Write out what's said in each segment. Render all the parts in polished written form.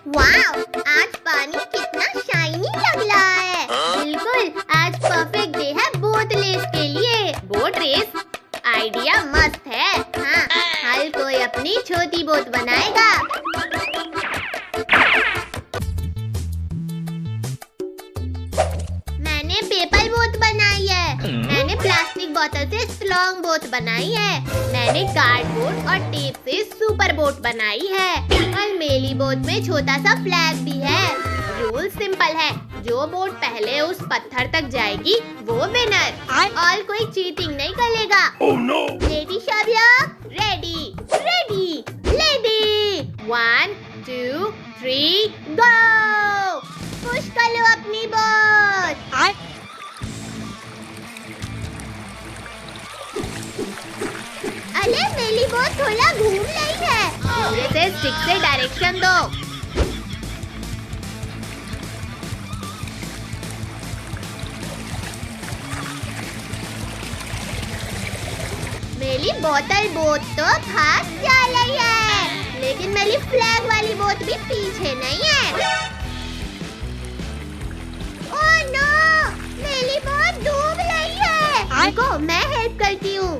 वाव, आज पानी कितना शाइनी लग रहा है। बिल्कुल, आज परफेक्ट डे है बोट रेस के लिए। बोट रेस आइडिया मस्त है। हाँ, हर कोई अपनी छोटी बोट बनाएगा। मैंने पेपर बोट बनाई है। मैंने प्लास्टिक बोतल से स्ट्रॉन्ग बोट बनाई है। मैंने कार्डबोर्ड और टेप से सुपर बोट बनाई है। और मेरी बोट में छोटा सा फ्लैग भी है। रूल सिंपल है, जो बोट पहले उस पत्थर तक जाएगी वो विनर। और कोई चीटिंग नहीं करेगा। रेडी सब लोग? Ready ready ready. 1 2 3 गो। पुश कर लो अपनी बोट। अरे मेरी बोट थोड़ा घूम रही है। धीरे से स्टिक से डायरेक्शन दो। मेरी बोतल बोट तो फास्ट जा रही है, लेकिन मेरी फ्लैग वाली बोट भी पीछे नहीं है। ओह नो, मेरी बोट डूब रही है। रुको, मैं हेल्प करती हूँ।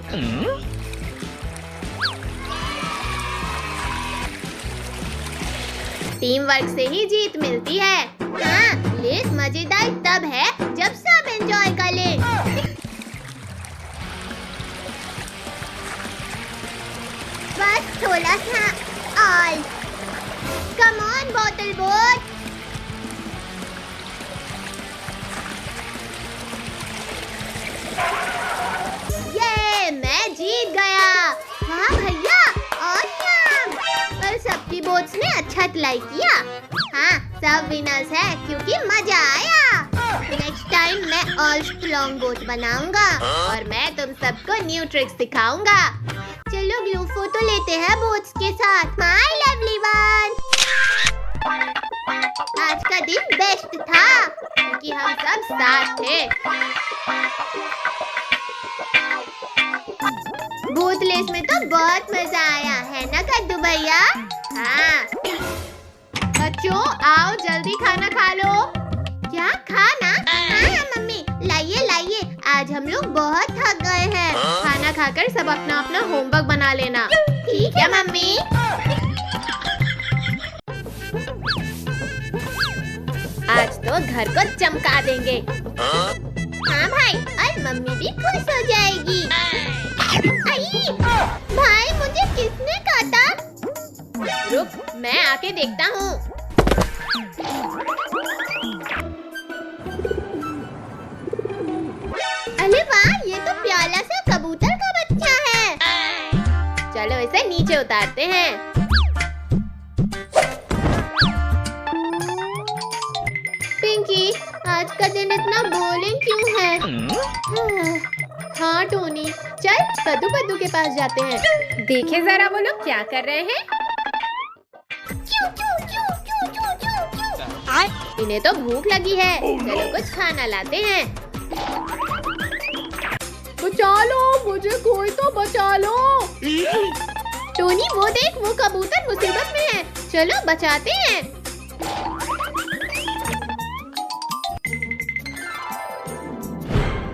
टीम वर्क से ही जीत मिलती है। हाँ, रेस मजेदार तब है जब सब एंजॉय करें। बस थोड़ा सा और। कम ऑन बोतल बोट। ये मैं जीत गया। हाँ भैया, ऑसम। पर सबकी बोट्स ने अच्छा ट्राई किया। हाँ, सब विनर्स है क्योंकि मजा आया। नेक्स्ट टाइम मैं और स्ट्रॉन्ग बोट बनाऊंगा और मैं तुम सबको न्यू ट्रिक्स सिखाऊंगा। चलो ग्रुप फोटो लेते हैं बोट्स के साथ। My lovely one. आज का दिन बेस्ट था क्योंकि हम सब साथ थे। बोट रेस में तो बहुत मजा आया है ना कद्दू भैया? हाँ। बच्चों आओ जल्दी खाना खा लो। क्या खाना? हाँ मम्मी, लाइए लाइए। आज हम लोग बहुत थक गए हैं। खाना खाकर सब अपना अपना होमवर्क बना लेना। ठीक है मम्मी। आज तो घर को चमका देंगे। हाँ भाई, और मम्मी भी खुश हो जाएगी। आई, भाई मुझे किसने काटा? रुक, मैं आके देखता हूँ। अरे वाह, ये तो प्याला सा कबूतर का बच्चा है। चलो इसे नीचे उतारते हैं। पिंकी, आज का दिन इतना बोरिंग क्यों है? हाँ टोनी, चल कद्दू पद्दू के पास जाते हैं। देखे जरा वो लोग क्या कर रहे हैं। इन्हें तो भूख लगी है। चलो कुछ खाना लाते हैं। बचा लो मुझे, कोई तो बचा लो। टोनी वो देख, वो कबूतर मुसीबत में है। चलो बचाते हैं।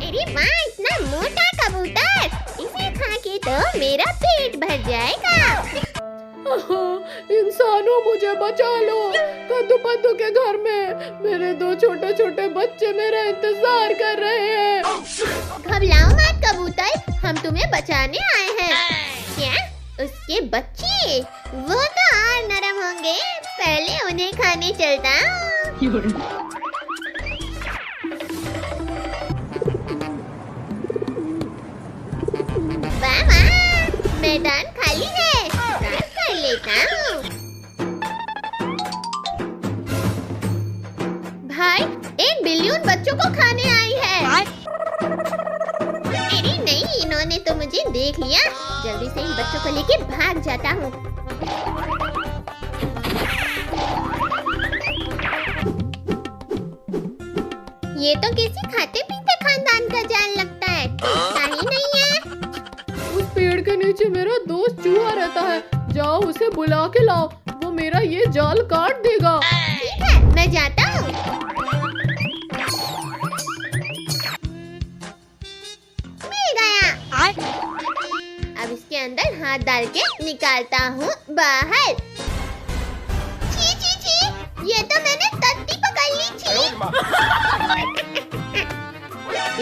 अरे वाह, इतना मोटा कबूतर। इसे खा के तो मेरा पेट भर जाएगा। इंसानों मुझे बचा लो। कद्दू पद्दू के घर में मेरे 2 छोटे छोटे बच्चे मेरा इंतजार कर रहे हैं। घबराओ मत कबूतर, हम तुम्हें बचाने आए हैं। क्या? उसके बच्चे? वो तो और नरम होंगे। पहले उन्हें खाने चलता हूँ। वाह वाह, मैदान खाली है। साफ कर लेता हूँ। भाई, 1 बिलियन बच्चों को खाने आई है। अरे नहीं, इन्होंने तो मुझे देख लिया। जल्दी से इन बच्चों को लेके भाग जाता हूँ। ये तो किसी खाते पीते खानदान का जान लगता है। ही नहीं है। उस पेड़ के नीचे मेरा दोस्त चूहा रहता है। जाओ उसे बुला के लाओ, वो मेरा ये जाल काट देगा। ठीक है, मैं जाता हूँ। मिल गया। अब इसके अंदर हाथ डाल के निकालता हूँ बाहर। छी छी छी, ये तो मैंने तत्ती पकड़ ली छी।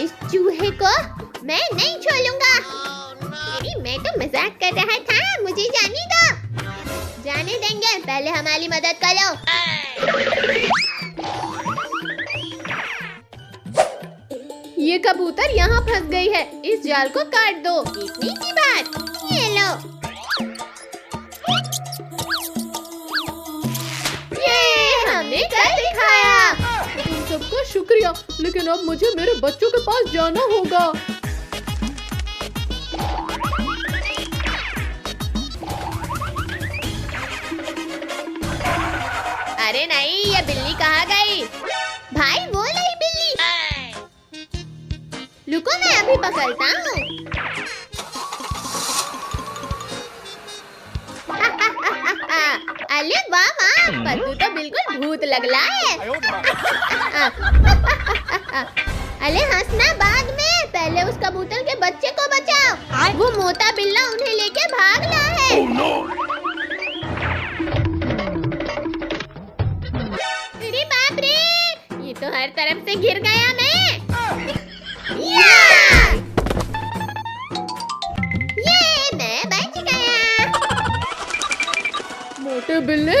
इस चूहे को मैं नहीं छोड़ूंगा। अरे मैं तो मजाक कर रहा था, मुझे जाने दो। जाने देंगे, पहले हमारी मदद करो। ये कबूतर यहाँ फंस गई है, इस जाल को काट दो। इतनी सी बात, ये लो। ये हमने कर दिखाया। तुम सबका शुक्रिया, लेकिन अब मुझे मेरे बच्चों के पास जाना होगा। अरे नहीं, ये बिल्ली कहाँ गई? भाई वो नहीं बिल्ली। रुको, मैं अभी पकड़ता हूँ। अरे वाह वाह, पद्दू तो बिल्कुल भूत लग रहा है। अरे हंसना बाद में, पहले उस कबूतर के बच्चे को बचाओ। वो मोटा बिल्ला उन्हें लेके भाग रहा है। अरे बाप रे, ये तो हर तरफ से गिर गया मैं। ये मैं बच गया। मोटे बिल्ले,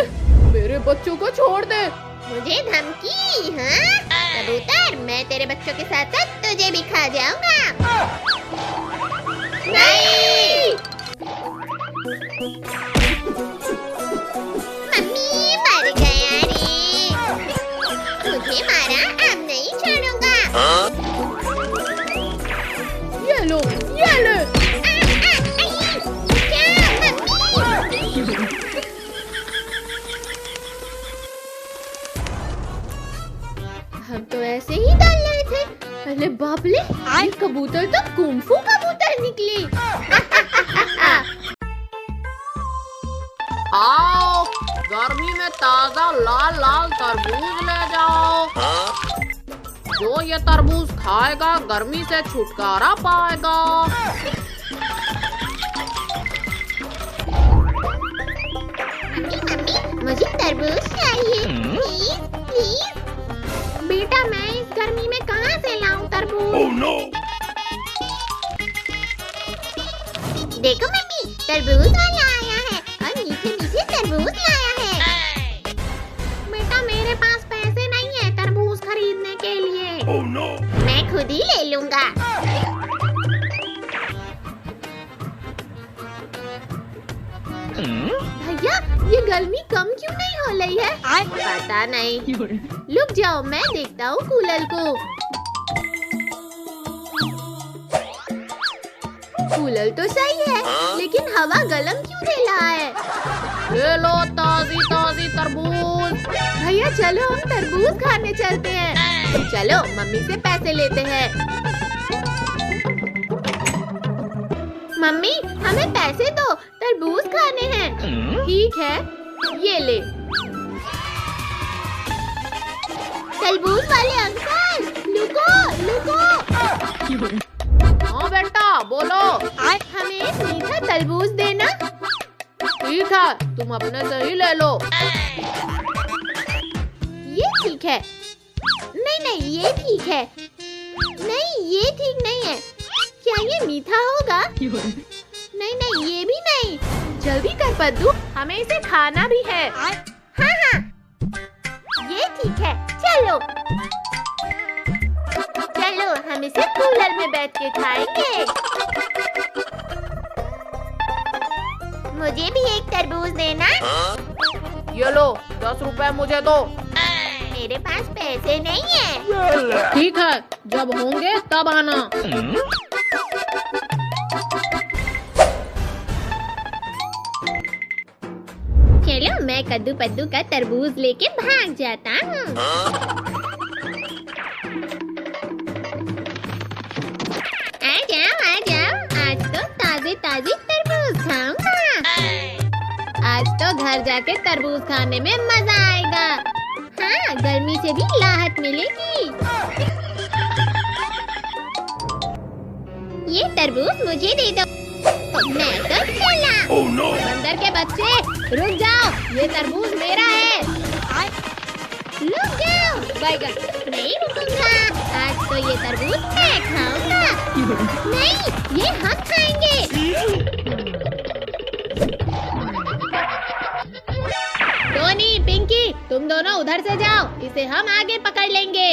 मेरे बच्चों को छोड़ दे। मुझे धमकी? हाँ कबूतर, मैं तेरे बच्चों के साथ साथ तुझे भी खा जाऊंगा। नहीं। मम्मी मर गया रे। मुझे मारा, अब नहीं छोड़ूंगा। ये लो, ये ले। हम तो ऐसे ही डाल रहे थे। अरे बाप रे, ये कबूतर तो कुंफू कबूतर निकली। आओ, गर्मी में ताजा लाल लाल तरबूज ले जाओ। जो ये तरबूज खाएगा गर्मी से छुटकारा पाएगा। मम्मी, मुझे तरबूज चाहिए, प्लीज प्लीज। बेटा, मैं इस गर्मी में कहाँ से लाऊं तरबूज? Oh no! देखो मम्मी, तरबूज वाला आया है और मीठे मीठे तरबूज लाया है। बेटा, मेरे पास पैसे नहीं है तरबूज खरीदने के लिए। Oh no! मैं खुद ही ले लूंगा। भैया, ये गर्मी कम क्यों नहीं हो रही है? पता नहीं। रुक जाओ, मैं देखता हूँ कूलर को। कूलर तो सही है, लेकिन हवा गरम क्यों दे रहा है? ले लो ताजी ताजी तरबूज। भैया चलो, हम तरबूज खाने चलते हैं। चलो, मम्मी से पैसे लेते हैं। मम्मी, हमें पैसे दो, तरबूज खाने हैं। ठीक है, ये ले। तरबूज वाले अंकल, लुको लुको। हाँ बेटा, बोलो। हमें एक मीठा तरबूज देना। ठीक है, तुम अपने से ही ले लो। ये ठीक है। नहीं नहीं, ये ठीक है। नहीं, ये ठीक नहीं है। क्या ये मीठा होगा? नहीं नहीं, ये भी नहीं। जल्दी कर पद्दू, हमें इसे खाना भी है। हाँ हाँ, ये ठीक है। चलो चलो, हम इसे कूलर में बैठ के खाएंगे। मुझे भी एक तरबूज देना। ये लो, 10 रुपए मुझे दो। मेरे पास पैसे नहीं है। ठीक है, जब होंगे तब आना। चलो, मैं कद्दू पद्दू का तरबूज लेके भाग जाता हूँ। आ जाओ, आज तो ताजे ताजे तरबूज खाऊंगा। आज तो घर जाके तरबूज खाने में मजा आएगा। हाँ, गर्मी से भी राहत मिलेगी। ये तरबूज मुझे दे दो, मैं तो चला। Oh no! बंदर के बच्चे, रुक जाओ, ये तरबूज मेरा है। रुक जाओ, बैगन, नहीं रुकूंगा। आज तो ये तरबूज मैं खाऊंगा। नहीं, ये हम खाएंगे। टोनी, पिंकी, तुम दोनों उधर से जाओ, इसे हम आगे पकड़ लेंगे।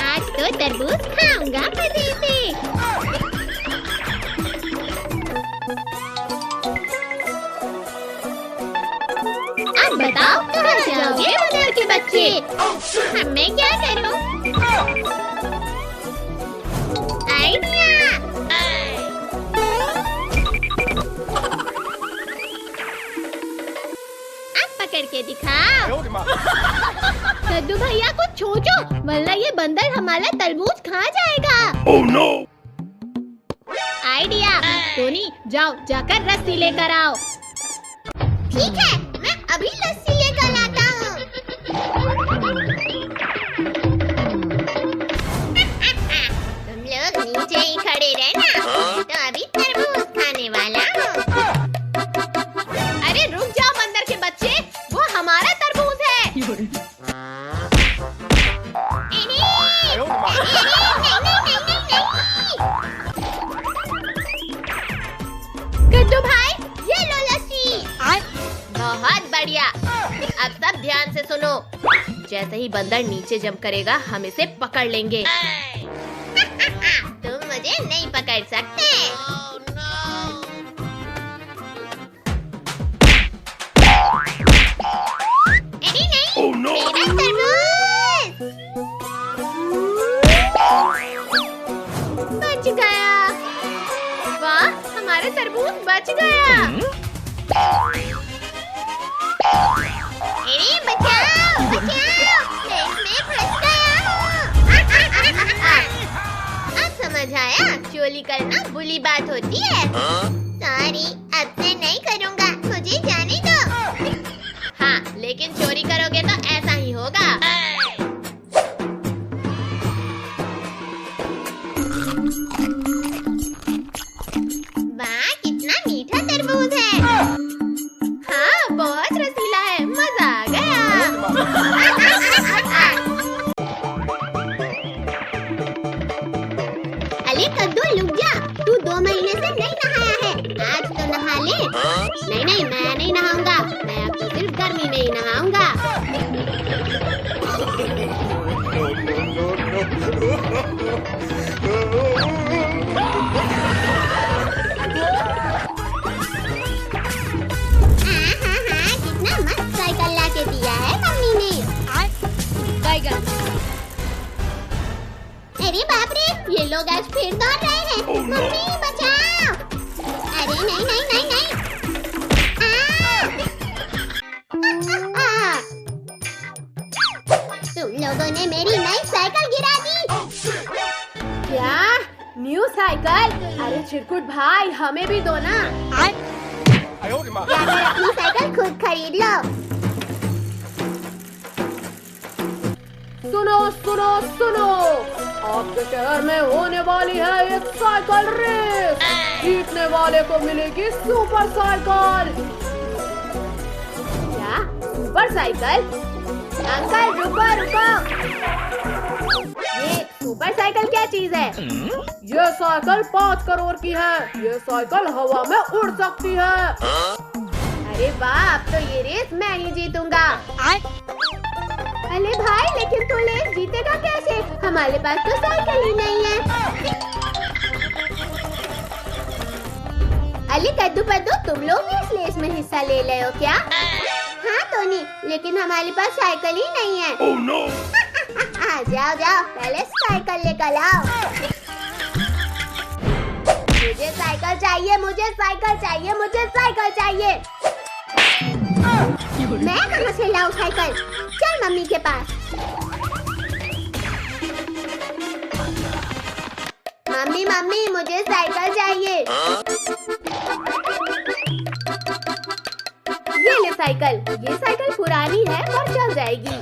आज तो तरबूज खाऊंगा मजे से। अब बताओ कहाँ जाओगे बंदर के बच्चे? मैं क्या करूं? आइडिया! अब पकड़ के दिखाओ। कद्दू भैया को छोड़ो, वरना ये बंदर हमारा तरबूज खा जाएगा। Oh no! आइडिया! टोनी, जाओ, जाकर रस्सी लेकर आओ। ठीक है, मैं अभी लस्सी लेकर आता हूँ। तुम लोग नीचे ही खड़े रहना, तो अभी तरबूज खाने वाला हूँ। अरे रुक जाओ बंदर के बच्चे, वो हमारा तरबूज है। कद्दू भाई, ये लो लस्सी। बहुत बढ़िया। अब सब ध्यान से सुनो। जैसे ही बंदर नीचे जंप करेगा, हम इसे पकड़ लेंगे। तुम मुझे नहीं पकड़ सकते। नहीं, Oh no! मेरा तरबूज बच गया। वाह, हमारा तरबूज बच गया। अरे बचाओ, बचाओ, मैं इसमें फंस गया हूँ। अब समझ आया, चोरी करना बुरी बात होती है। सॉरी, अब से नहीं करूँगा, मुझे जाने दो। हाँ, लेकिन चोरी करोगे तो ऐसा ही होगा। वाह, कितना मीठा तरबूज है। हाँ, बहुत रसीला है, मजा आ गया। अरे कद्दू, रुक जा, तू 2 महीने से नहीं नहाया है, आज तो नहा ले। नहीं, मैं नहीं नहाऊंगा, मैं अब तो सिर्फ गर्मी में ही नहाऊंगा। हाँ, कितना मस्त साइकिल ला के दिया है मम्मी ने। अरे बाप रे, ये लोग आज फिर दौड़ रहे हैं। Oh no! मम्मी बचाओ! अरे नहीं। तुम लोगों ने मेरी नई साइकिल गिरा दी। क्या? New cycle? अरे चिरकुट भाई, हमें भी दो ना। जाकर अपनी साइकिल खुद खरीद लो। सुनो, आपके शहर में होने वाली है एक साइकिल रेस। जीतने वाले को मिलेगी सुपर साइकिल। क्या? Super cycle? अंकल रुको। ये सुपर साइकिल क्या चीज है? ये साइकिल 5 करोड़ की है। ये साइकिल हवा में उड़ सकती है। अरे वाह, अब तो ये रेस मैं ही जीतूंगा। अरे भाई, लेकिन तू रेस जीतेगा कैसे? हमारे पास तो साइकिल ही नहीं है। अली कद्दू पद्दू, तुम लोग भी इस रेस में हिस्सा ले रहे हो क्या? हाँ टोनी, लेकिन हमारे पास साइकिल ही नहीं है। Oh no! जाओ, पहले साइकिल लेकर आओ। मुझे साइकिल चाहिए। मैं कहाँ से लाऊं साइकिल? चल मम्मी के पास। मम्मी मम्मी मम्मी मुझे साइकिल चाहिए। ये ले साइकिल। ये साइकिल पुरानी है पर चल जाएगी।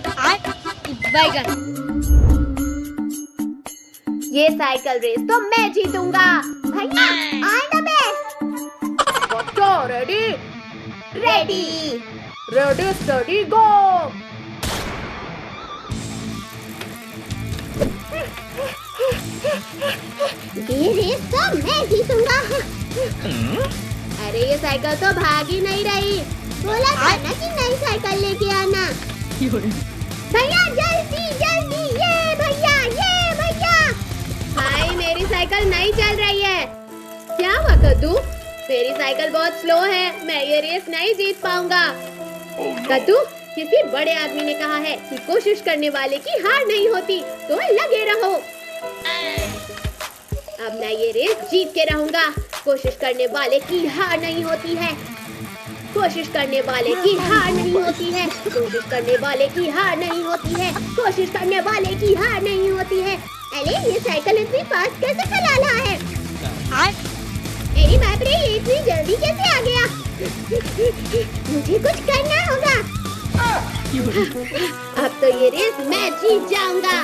ये साइकिल रेस तो मैं जीतूंगा। भैया ऑल द बेस्ट। बच्चों रेडी? रेडी। रेडी स्टडी गो। ये रेस तो मैं जीतूंगा। अरे ये साइकिल तो भाग ही नहीं रही। बोला था ना कि नई साइकिल लेके आना। भैया जल्दी जल्दी। ये भैया। भाई मेरी साइकिल नहीं चल रही है। क्या हुआ कद्दू? मेरी साइकिल बहुत स्लो है, मैं ये रेस नहीं जीत पाऊंगा। कद्दू, किसी बड़े आदमी ने कहा है कि कोशिश करने वाले की हार नहीं होती, तो लगे रहो। अब मैं ये रेस जीत के रहूंगा। कोशिश करने वाले की हार नहीं होती है। कोशिश करने वाले की हार नहीं होती है। कोशिश करने वाले की हार नहीं होती है। कोशिश करने वाले की हार नहीं होती है। अरे ये साइकिल इतनी फास्ट कैसे चला रहा है? अरे बाप रे, ये इतनी जल्दी कैसे आ गया? मुझे कुछ करना होगा। अब तो ये रेस मैं जीत जाऊंगा।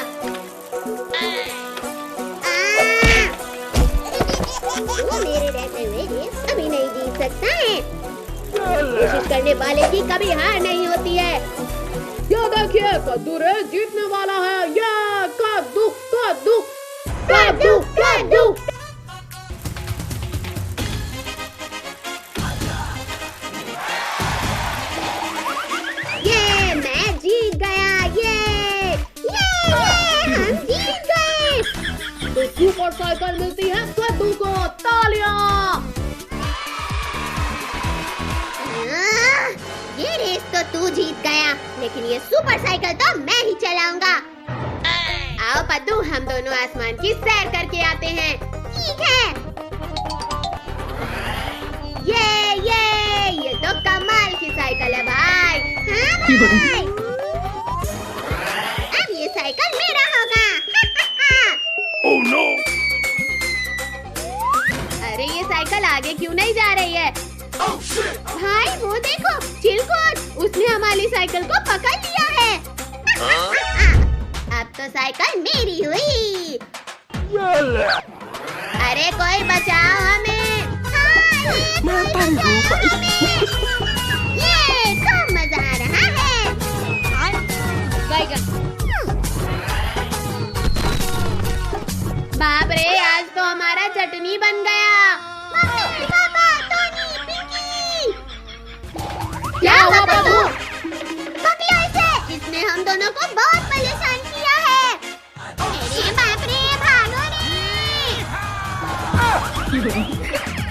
वो मेरे रहते हुए रेस कभी नहीं जीत सकता है। कोशिश करने वाले की कभी हार नहीं होती है। ये देखिए, कद्दू रेस जीतने वाला है। ये कद्दू। ये मैं जीत गया। ये हम जीत गए। तो सुपर साइकिल मिलती है कद्दू को। तालियां। ये रेस तो तू जीत गया, लेकिन ये सुपर साइकिल तो मैं ही चलाऊंगा। आओ पद्दू, हम दोनों आसमान की सैर करके आते हैं। ठीक है। ये तो कमाल की साइकिल है भाई। हाँ भाई। अब ये साइकिल मेरा होगा। Oh no! अरे ये साइकिल आगे क्यों नहीं जा रही है? Oh shit! भाई वो देखो, चिलकोट, उसने हमारी साइकिल को पकड़ लिया है। अब तो साइकिल मेरी हुई। अरे कोई बचाओ हमें। ये खूब मजा आ रहा है। बाप रे, आज तो हमारा चटनी बन गया। मम्मी, पापा, टोनी, पिंकी। क्या हुआ पप्पू? पकड़ो इसे। इसने हम दोनों को बहुत परेशान किया है। अरे बाप रे, भागो रे।